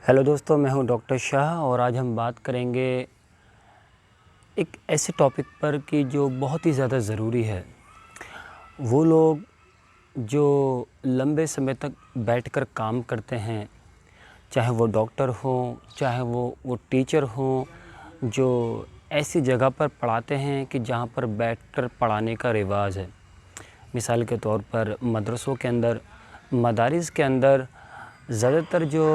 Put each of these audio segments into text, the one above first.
Hello दोस्तों, मैं हूं डॉक्टर शाह और आज हम बात करेंगे एक ऐसे टॉपिक पर कि जो बहुत ही ज़्यादा ज़रूरी है। वो लोग जो लंबे समय तक बैठकर काम करते हैं, चाहे वो डॉक्टर हों, चाहे वो टीचर हों, जो ऐसी जगह पर पढ़ाते हैं कि जहाँ पर बैठकर पढ़ाने का रिवाज है। मिसाल के तौर पर मदरसों के अंदर, मदारिस के अंदर ज़्यादातर जो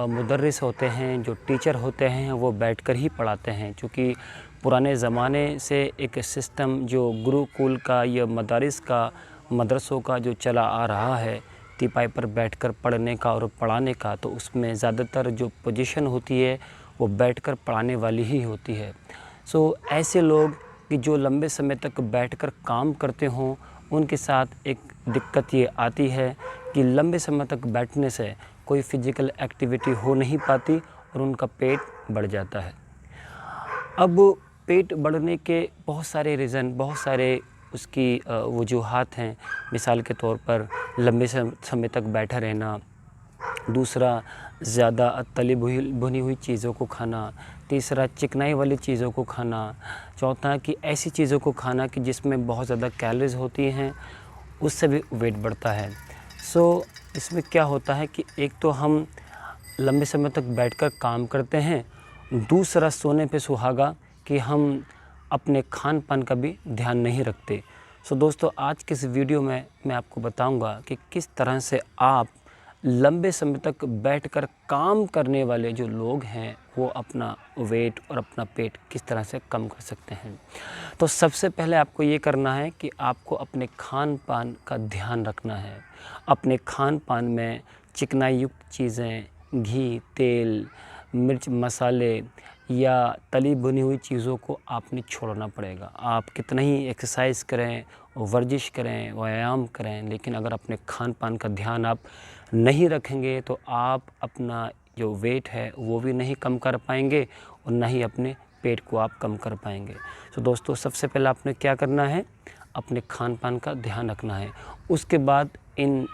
मुदर्रिस होते हैं, जो टीचर होते हैं, वो बैठकर ही पढ़ाते हैं। क्योंकि पुराने ज़माने से एक सिस्टम जो गुरुकुल का या मदारिस का, मदरसों का जो चला आ रहा है, टीपाई पर बैठकर पढ़ने का और पढ़ाने का, तो उसमें ज़्यादातर जो पोजीशन होती है वो बैठकर पढ़ाने वाली ही होती है। ऐसे लोग कि जो लंबे समय तक बैठकर काम करते हों, उनके साथ एक दिक्कत ये आती है कि लंबे समय तक बैठने से कोई फ़िज़िकल एक्टिविटी हो नहीं पाती और उनका पेट बढ़ जाता है। अब पेट बढ़ने के बहुत सारे रीज़न, बहुत सारे उसकी वजूहात हैं। मिसाल के तौर पर लंबे समय तक बैठा रहना, दूसरा ज़्यादा तली भुनी हुई चीज़ों को खाना, तीसरा चिकनाई वाली चीज़ों को खाना, चौथा कि ऐसी चीज़ों को खाना कि जिसमें बहुत ज़्यादा कैलोरीज़ होती हैं, उससे भी वेट बढ़ता है। इसमें क्या होता है कि एक तो हम लंबे समय तक बैठकर काम करते हैं, दूसरा सोने पे सुहागा कि हम अपने खान पान का भी ध्यान नहीं रखते। दोस्तों, आज के इस वीडियो में मैं आपको बताऊंगा कि किस तरह से आप लंबे समय तक बैठकर काम करने वाले जो लोग हैं, वो अपना वेट और अपना पेट किस तरह से कम कर सकते हैं। तो सबसे पहले आपको ये करना है कि आपको अपने खान पान का ध्यान रखना है। अपने खान पान में चिकनाई युक्त चीज़ें, घी, तेल, मिर्च, मसाले या तली भुनी हुई चीज़ों को आपने छोड़ना पड़ेगा। आप कितना ही एक्सरसाइज करें, वर्जिश करें, व्यायाम करें, लेकिन अगर अपने खान पान का ध्यान आप नहीं रखेंगे तो आप अपना जो वेट है वो भी नहीं कम कर पाएंगे और ना ही अपने पेट को आप कम कर पाएंगे। दोस्तों, सबसे पहले आपने क्या करना है, अपने खान पान का ध्यान रखना है। उसके बाद इन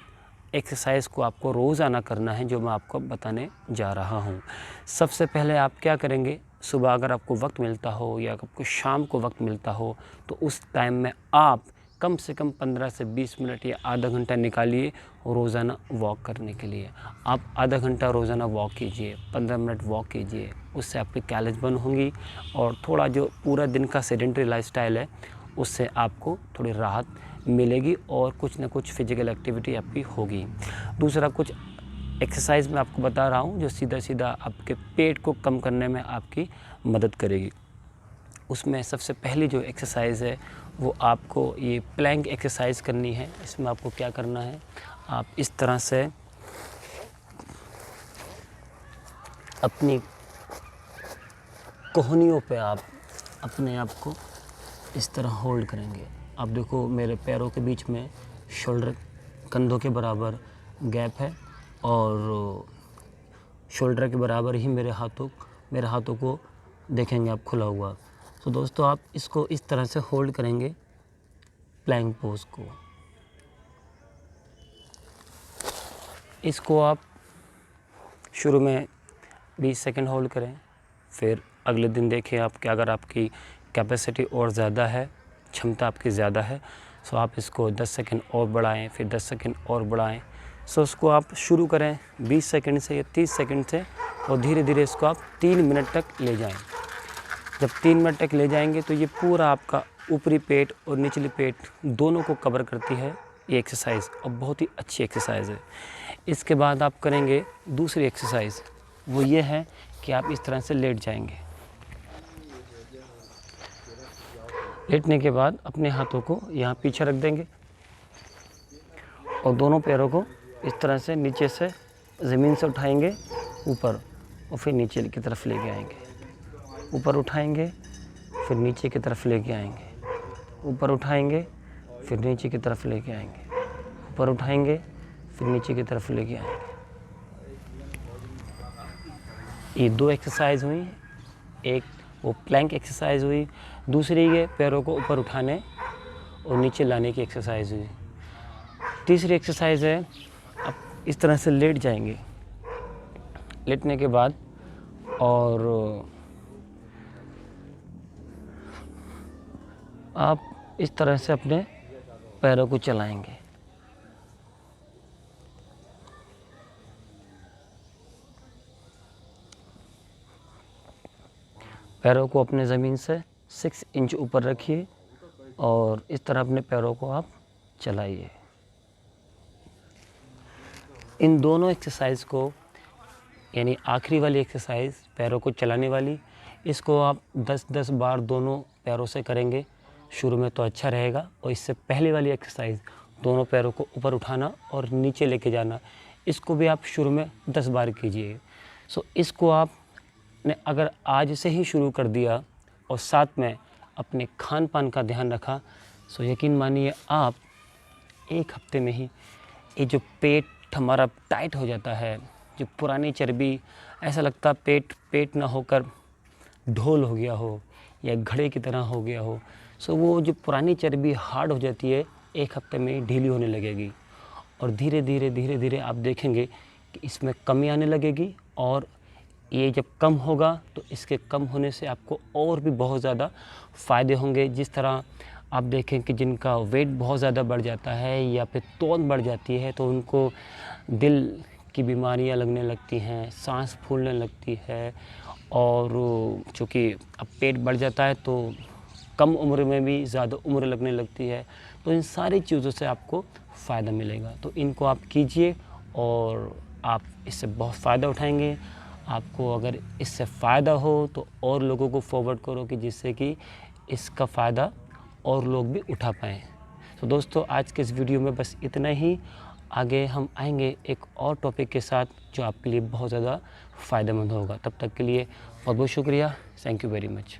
एक्सरसाइज को आपको रोज़ाना करना है, जो मैं आपको बताने जा रहा हूँ। सबसे पहले आप क्या करेंगे, सुबह अगर आपको वक्त मिलता हो या आपको शाम को वक्त मिलता हो, तो उस टाइम में आप कम से कम 15 से 20 मिनट या आधा घंटा निकालिए रोज़ाना वॉक करने के लिए। आप आधा घंटा रोज़ाना वॉक कीजिए, 15 मिनट वॉक कीजिए, उससे आपकी कैलोरीज बर्न होंगी और थोड़ा जो पूरा दिन का सेडेंटरी लाइफस्टाइल है, उससे आपको थोड़ी राहत मिलेगी और कुछ ना कुछ फिजिकल एक्टिविटी आपकी होगी। दूसरा, कुछ एक्सरसाइज मैं आपको बता रहा हूँ जो सीधा सीधा आपके पेट को कम करने में आपकी मदद करेगी। उसमें सबसे पहली जो एक्सरसाइज है वो आपको ये प्लैंक एक्सरसाइज करनी है। इसमें आपको क्या करना है, आप इस तरह से अपनी कोहनियों पे आप अपने आप को इस तरह होल्ड करेंगे। आप देखो, मेरे पैरों के बीच में शोल्डर, कंधों के बराबर गैप है और शोल्डर के बराबर ही मेरे हाथों को देखेंगे आप खुला हुआ। दोस्तों, आप इसको इस तरह से होल्ड करेंगे, प्लैंक पोज को। इसको आप शुरू में 20 सेकंड होल्ड करें, फिर अगले दिन देखें आप कि अगर आपकी कैपेसिटी और ज़्यादा है, क्षमता आपकी ज़्यादा है, आप इसको 10 सेकंड और बढ़ाएं, फिर 10 सेकंड और बढ़ाएं। उसको आप शुरू करें 20 सेकंड से या 30 सेकंड से और धीरे धीरे इसको आप 3 मिनट तक ले जाएं। जब 3 मिनट तक ले जाएंगे तो ये पूरा आपका ऊपरी पेट और निचली पेट दोनों को कवर करती है ये एक्सरसाइज, और बहुत ही अच्छी एक्सरसाइज है। इसके बाद आप करेंगे दूसरी एक्सरसाइज, वो ये है कि आप इस तरह से लेट जाएंगे। लेटने के बाद अपने हाथों को यहाँ पीछे रख देंगे और दोनों पैरों को इस तरह से नीचे से ज़मीन से उठाएंगे ऊपर और फिर नीचे की तरफ लेके आएंगे। ऊपर उठाएंगे, फिर नीचे की तरफ लेके आएंगे, ऊपर उठाएंगे, फिर नीचे की तरफ लेके आएंगे, ऊपर उठाएंगे, फिर नीचे की तरफ लेके आएंगे। ये 2 एक्सरसाइज हुई। एक वो प्लैंक एक्सरसाइज हुई, दूसरी ये पैरों को ऊपर उठाने और नीचे लाने की एक्सरसाइज हुई। तीसरी एक्सरसाइज है, आप इस तरह से लेट जाएंगे। लेटने के बाद और आप इस तरह से अपने पैरों को चलाएंगे। पैरों को अपने ज़मीन से 6 इंच ऊपर रखिए और इस तरह अपने पैरों को आप चलाइए। इन दोनों एक्सरसाइज को, यानी आखिरी वाली एक्सरसाइज पैरों को चलाने वाली, इसको आप 10-10 बार दोनों पैरों से करेंगे। शुरू में तो अच्छा रहेगा। और इससे पहले वाली एक्सरसाइज दोनों पैरों को ऊपर उठाना और नीचे लेके जाना, इसको भी आप शुरू में 10 बार कीजिए। इसको आपने अगर आज से ही शुरू कर दिया और साथ में अपने खान पान का ध्यान रखा, यकीन मानिए आप एक हफ्ते में ही ये जो पेट हमारा टाइट हो जाता है, जो पुरानी चर्बी, ऐसा लगता पेट ना होकर ढोल हो गया हो या घड़े की तरह हो गया हो, वो जो पुरानी चर्बी हार्ड हो जाती है, एक हफ्ते में ढीली होने लगेगी। और धीरे धीरे आप देखेंगे कि इसमें कमी आने लगेगी। और ये जब कम होगा तो इसके कम होने से आपको और भी बहुत ज़्यादा फ़ायदे होंगे। जिस तरह आप देखें कि जिनका वेट बहुत ज़्यादा बढ़ जाता है या फिर तौल बढ़ जाती है, तो उनको दिल की बीमारियां लगने लगती हैं, सांस फूलने लगती है। और चूँकि अब पेट बढ़ जाता है तो कम उम्र में भी ज़्यादा उम्र लगने लगती है। तो इन सारी चीज़ों से आपको फ़ायदा मिलेगा। तो इनको आप कीजिए और आप इससे बहुत फ़ायदा उठाएंगे। आपको अगर इससे फ़ायदा हो तो और लोगों को फॉरवर्ड करो कि जिससे कि इसका फ़ायदा और लोग भी उठा पाएँ। तो दोस्तों, आज के इस वीडियो में बस इतना ही। आगे हम आएंगे एक और टॉपिक के साथ जो आपके लिए बहुत ज़्यादा फ़ायदेमंद होगा। तब तक के लिए बहुत बहुत शुक्रिया। Thank you very much.